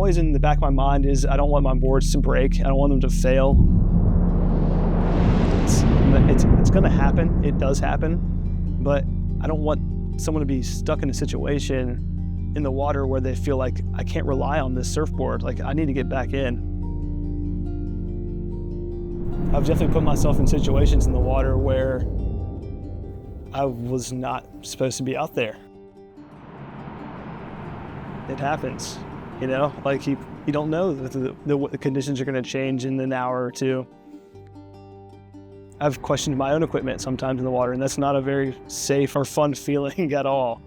always in the back of my mind is I don't want my boards to break. I don't want them to fail. It's gonna happen. It does happen, but I don't want someone to be stuck in a situation in the water where they feel like I can't rely on this surfboard. Like I need to get back in. I've definitely put myself in situations in the water where I was not supposed to be out there. It happens, you know, like you don't know the conditions are going to change in an hour or two. I've questioned my own equipment sometimes in the water, and that's not a very safe or fun feeling at all.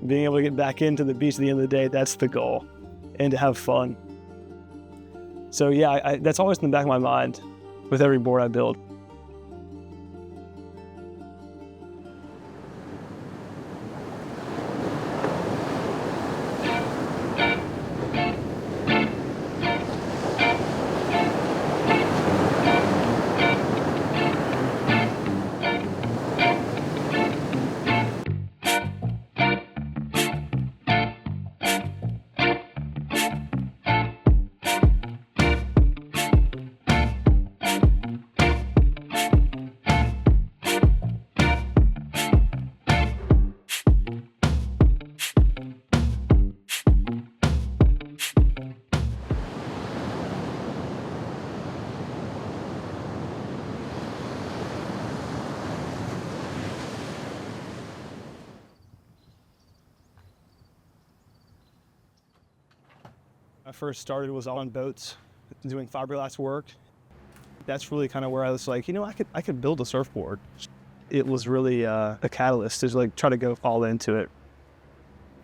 Being able to get back into the beach at the end of the day, that's the goal, and to have fun. So yeah, that's always in the back of my mind with every board I build. I first started was on boats doing fiberglass work. That's really kind of where I was like, you know, I could build a surfboard. It was really a catalyst to like try to go all into it.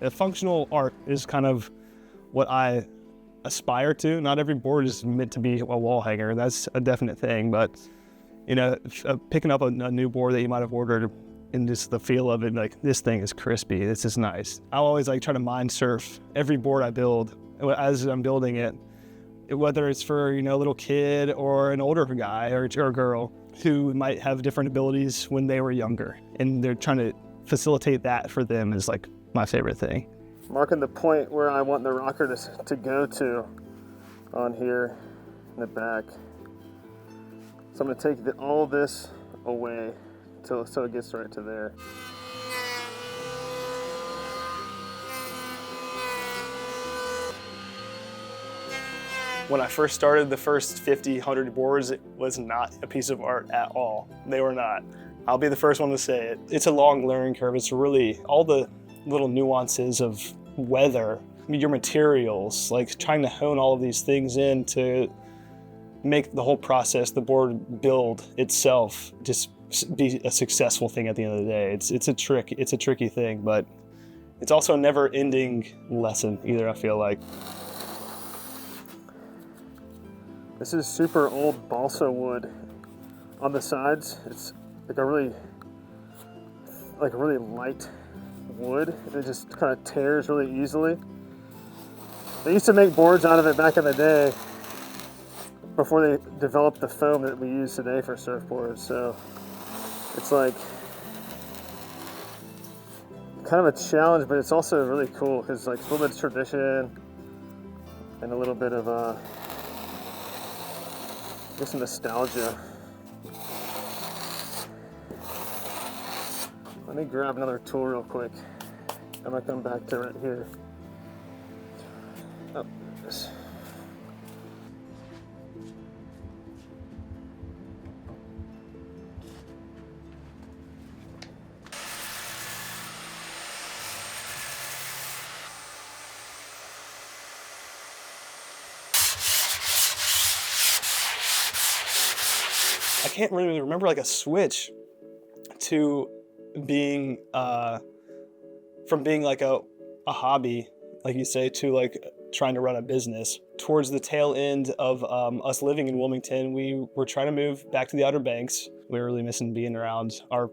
Functional art is kind of what I aspire to. Not every board is meant to be a wall hanger. That's a definite thing, but you know, picking up a new board that you might have ordered and just the feel of it, like this thing is crispy, this is nice. I always like try to mind surf every board I build as I'm building it, whether it's for, you know, a little kid or an older guy or a girl who might have different abilities when they were younger, and they're trying to facilitate that for them is like my favorite thing. Marking the point where I want the rocker to go to on here in the back. So I'm going to take all this away so it gets right to there. When I first started, the first 50, 100 boards, it was not a piece of art at all. They were not. I'll be the first one to say it. It's a long learning curve. It's really all the little nuances of weather, your materials, like trying to hone all of these things in to make the whole process, the board build itself, just be a successful thing at the end of the day. It's a tricky thing, but it's also a never-ending lesson either, I feel like. This is super old balsa wood. On the sides, it's like a really light wood. It just kind of tears really easily. They used to make boards out of it back in the day before they developed the foam that we use today for surfboards. So it's like kind of a challenge, but it's also really cool because like it's a little bit of tradition and a little bit of just nostalgia. Let me grab another tool real quick. I'm gonna come back to right here. Oh, there it is. I can't really remember like a switch to being, from being like a hobby, like you say, to like trying to run a business. Towards the tail end of us living in Wilmington, we were trying to move back to the Outer Banks. We were really missing being around our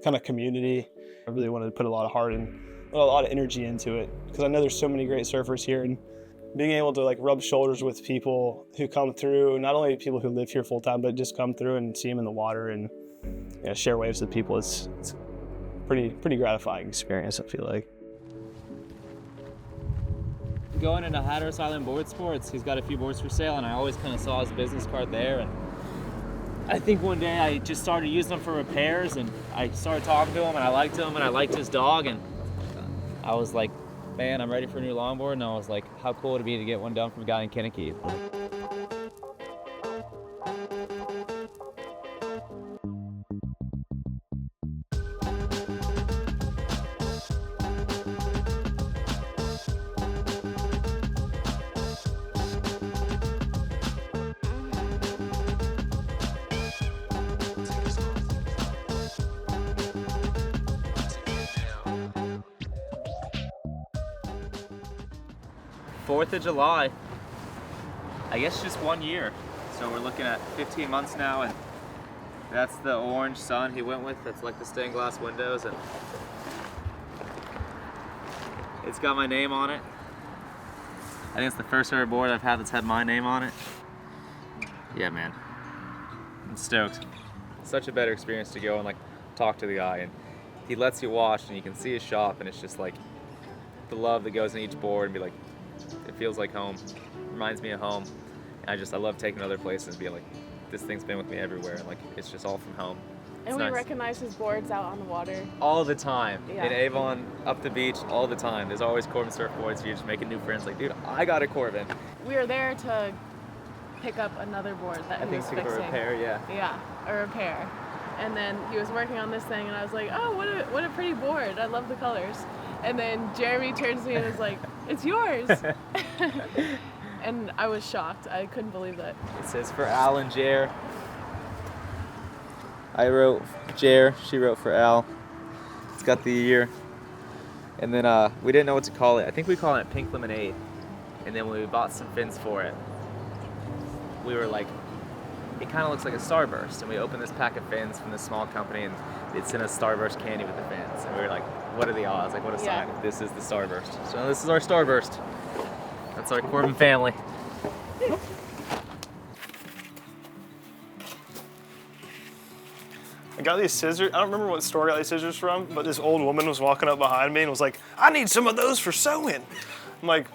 kind of community. I really wanted to put a lot of heart and a lot of energy into it because I know there's so many great surfers here, and being able to like rub shoulders with people who come through, not only people who live here full time, but just come through and see them in the water and, you know, share waves with people. It's pretty gratifying experience, I feel like. going into Hatteras Island Board Sports. He's got a few boards for sale, and I always kind of saw his business card there. And I think one day I just started using them for repairs, and I started talking to him, and I liked him, and I liked his dog, and I was like, man, I'm ready for a new longboard. And I was like, how cool would it be to get one done from a guy in Kinnicky? 4th of July, I guess just 1 year. So we're looking at 15 months now, and that's the orange sun he went with. That's like the stained glass windows, and it's got my name on it. I think it's the first ever board I've had that's had my name on it. Yeah, man, I'm stoked. Such a better experience to go and like talk to the guy, and he lets you watch, and you can see his shop, and it's just like the love that goes in each board, and be like, it feels like home. Reminds me of home. And I love taking other places and being like, this thing's been with me everywhere. And like, it's just all from home. And we recognize his boards out on the water. All the time. Yeah. In Avon, up the beach, all the time. There's always Corbin surfboards. You're just making new friends. Like, dude, I got a Corbin. We were there to pick up another board that he was fixing. A repair, yeah. Yeah, a repair. And then he was working on this thing, and I was like, oh, what a pretty board. I love the colors. And then Jeremy turns to me and is like, it's yours. And I was shocked. I couldn't believe that. It says for Al and Jer. I wrote Jer, she wrote for Al. It's got the year. And then we didn't know what to call it. I think we call it Pink Lemonade. And then when we bought some fins for it, we were like, it kind of looks like a Starburst. And we opened this pack of fins from this small company, and it sent us Starburst candy with the fins. And we were like, what are the odds? Like, what a sign. This is the Starburst. So this is our Starburst. That's our Corbin family. I got these scissors. I don't remember what store I got these scissors from, but this old woman was walking up behind me and was like, I need some of those for sewing. I'm like,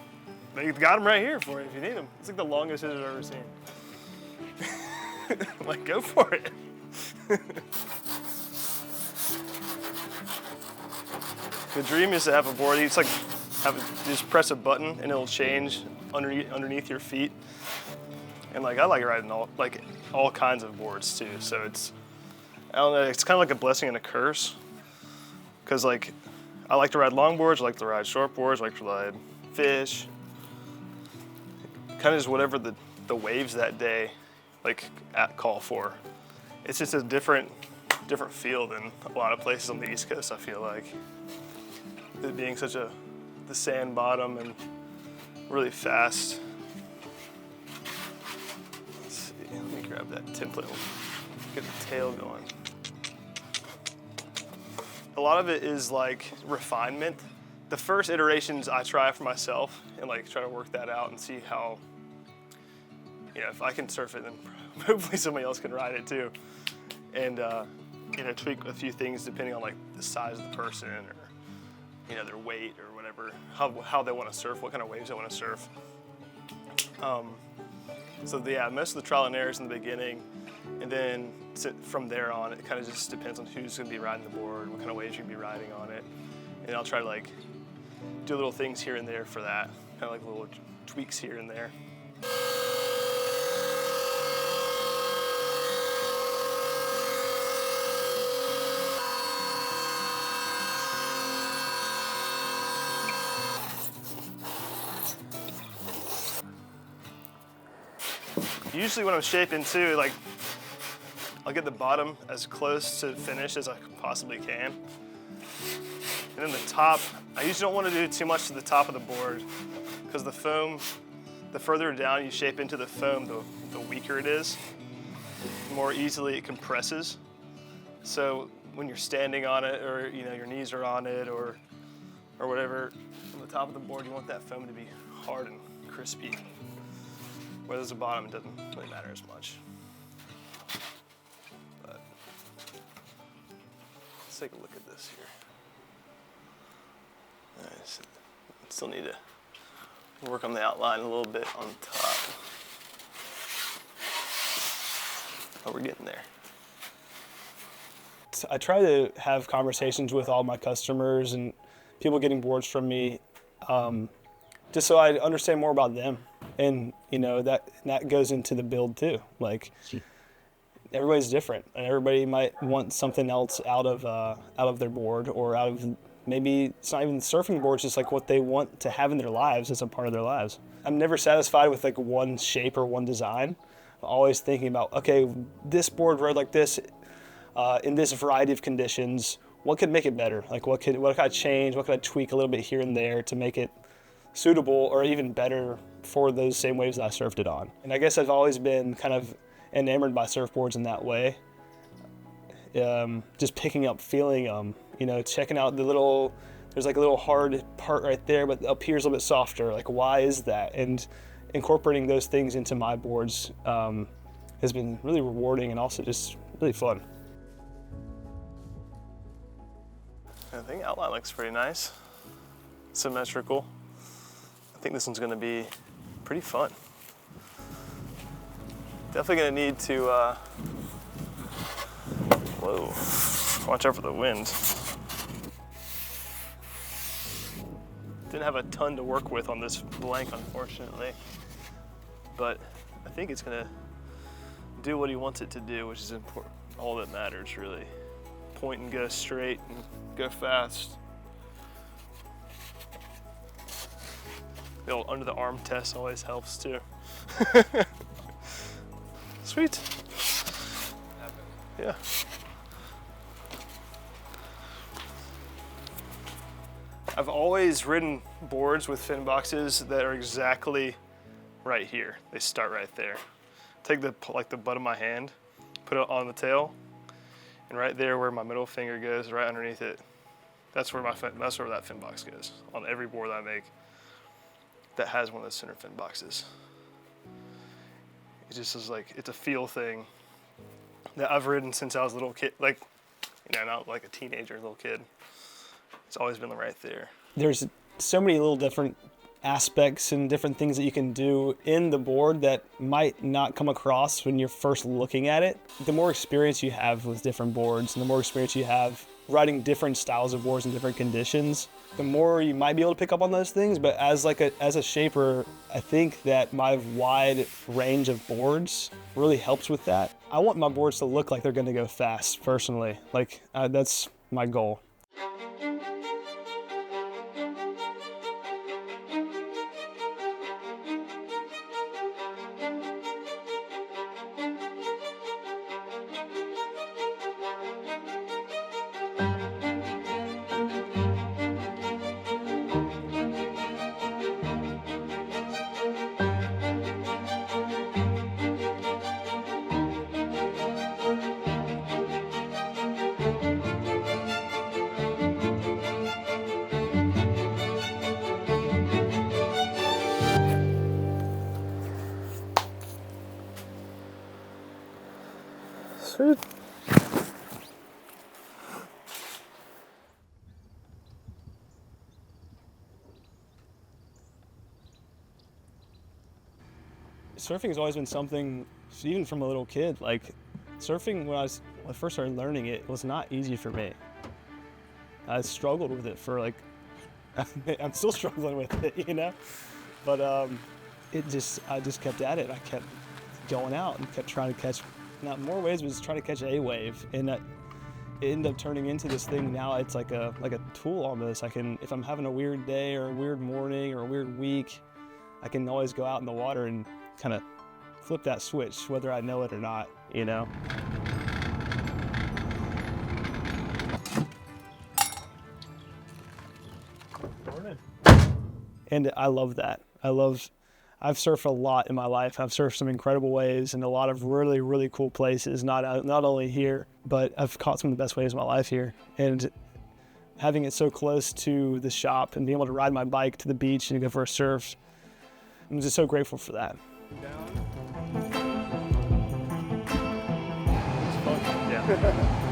they got them right here for you if you need them. It's like the longest scissors I've ever seen. I'm like, go for it. The dream is to have a board. It's like just press a button and it'll change underneath your feet. And like I like riding all kinds of boards too. So I don't know. It's kind of like a blessing and a curse. Cause like I like to ride longboards. I like to ride shortboards. I like to ride fish. Kind of just whatever the waves that day call for. It's just a different feel than a lot of places on the East Coast. I feel like it being the sand bottom and really fast. Let's see, let me grab that template. Get the tail going. A lot of it is like refinement. The first iterations I try for myself and like try to work that out and see how, if I can surf it, then hopefully somebody else can ride it too. And tweak a few things depending on like the size of the person or their weight or whatever, how they want to surf, what kind of waves they want to surf. So yeah, most of the trial and errors in the beginning, and then from there on, it kind of just depends on who's going to be riding the board, what kind of waves you're going to be riding on it. And I'll try to like do little things here and there for that, kind of like little tweaks here and there. Usually when I'm shaping too, like I'll get the bottom as close to finish as I possibly can. And then the top, I usually don't want to do too much to the top of the board because the foam, the further down you shape into the foam, the weaker it is, the more easily it compresses. So when you're standing on it or your knees are on it or whatever, on the top of the board you want that foam to be hard and crispy. Whereas the bottom, it doesn't really matter as much. But let's take a look at this here. Nice. Still need to Work on the outline a little bit on top. Oh, we're getting there. I try to have conversations with all my customers and people getting boards from me, just so I understand more about them. And you know, that goes into the build too. Like, everybody's different, and everybody might want something else out of their board, or out of, maybe it's not even surfing boards, just like what they want to have in their lives as a part of their lives. I'm never satisfied with like one shape or one design. I'm always thinking about, okay, this board rode like this, in this variety of conditions, what could make it better? Like what could I change? What could I tweak a little bit here and there to make it suitable or even better for those same waves that I surfed it on? And I guess I've always been kind of enamored by surfboards in that way. Just picking up, feeling them, you know, checking out there's like a little hard part right there, but up here's a little bit softer. Like, why is that? And incorporating those things into my boards has been really rewarding and also just really fun. I think outline looks pretty nice, symmetrical. I think this one's gonna be pretty fun. Definitely gonna need to, whoa, watch out for the wind. Didn't have a ton to work with on this blank, unfortunately, but I think it's gonna do what he wants it to do, which is important, all that matters really. Point and go straight and go fast. The old under the arm test always helps too. Sweet. Yeah. I've always ridden boards with fin boxes that are exactly right here. They start right there. Take the butt of my hand, put it on the tail, and right there where my middle finger goes, right underneath it, that's where that fin box goes on every board that I make that has one of those center fin boxes. It just is like, it's a feel thing that I've ridden since I was a little kid, like, you know, not like a teenager, little kid. It's always been right there. There's so many little different aspects and different things that you can do in the board that might not come across when you're first looking at it. The more experience you have with different boards and the more experience you have riding different styles of boards in different conditions, the more you might be able to pick up on those things. But as a shaper, I think that my wide range of boards really helps with that. I want my boards to look like they're gonna go fast, personally. Like, that's my goal. Sweet. Surfing has always been something, even from a little kid. Like, surfing, when I first started learning it, was not easy for me. I struggled with it for like, I'm still struggling with it, you know? But I just kept at it. I kept going out and kept trying to catch, not more waves, but just trying to catch a wave. And it ended up turning into this thing. Now it's like a tool almost. If I'm having a weird day or a weird morning or a weird week, I can always go out in the water and kind of flip that switch, whether I know it or not, you know? Morning. And I love that. I've surfed a lot in my life. I've surfed some incredible waves in a lot of really, really cool places, not only here, but I've caught some of the best waves of my life here. And having it so close to the shop and being able to ride my bike to the beach and go for a surf, I'm just so grateful for that. Down. It's fun. Yeah.